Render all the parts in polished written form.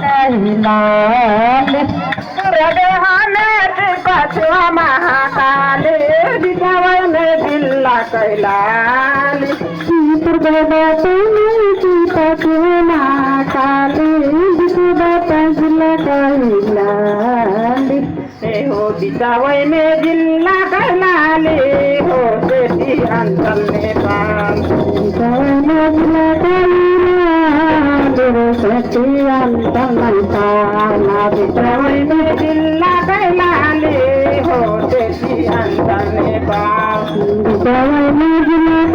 कैलाल हमें कछुआ महाकाल दिखावे में जिला कैलाल सीता के महाकाल दिखावे जिला कैलाल हो दिखावे में जिला कैलाल हो बेटी अंचल नेपाल दिखावे में जिला कैलाल बेटी अंचल नेपाल दिखावे में जिला कैलाल हो बेटी अंचल नेपाल दिखावे में जिला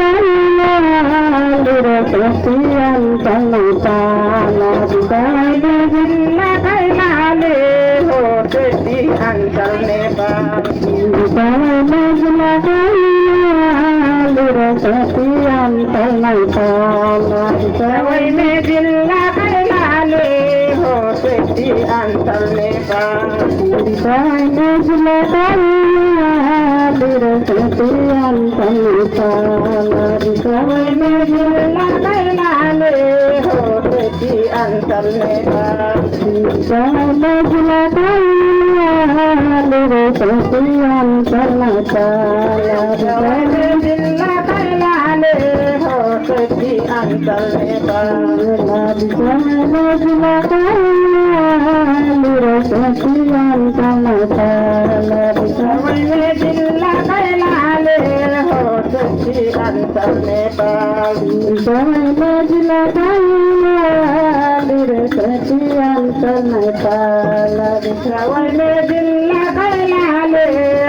कैलाल बेटी अंचल नेपाल दिखावे में जिला कैलाल हो बेटी अंचल नेपाल दिखावे में जिला कैलाल बेटी अंचल नेपाल दिखावे में जिला कैलाल हो बेटी अंचल नेपाल दिखावे में जिला कैलाल बेटी अंचल नेपाल दिखावे में जिला कैलाल हो बेटी अंचल नेपाल दिखावे में जिला कैलाल बेटी अंचल नेपाल दिखावे में जिला कैलाल हो बेटी अंचल नेपाल दिखावे में जिला कैलाल बेटी अंचल नेपाल दिखावे में जिला कैलाल हो बेटी अंचल नेपाल दिखावे में जिला कैलाल बेटी अंचल नेपाल दिखावे में जिला कैलाल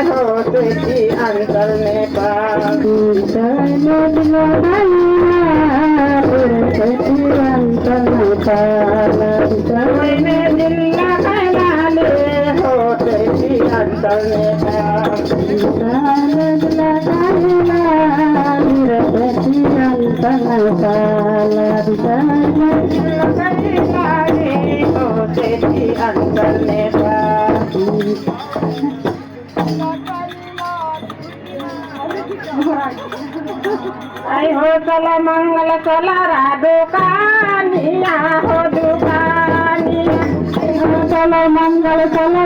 हो बेटी अंचल नेपाल दिखावे में जिला कैलाल बेटी अंचल नेपाल दिखावे में जिला कैलाल हो बेटी अंचल नेपाल दिखावे में जिला कैलाल बेटी अंचल नेपाल दिखावे में जिला कैलाल हो बेटी अंचल नेपाल आई हो चला मंगल चला रा दुकानिया हो दुकानिया आई हो चला मंगल चला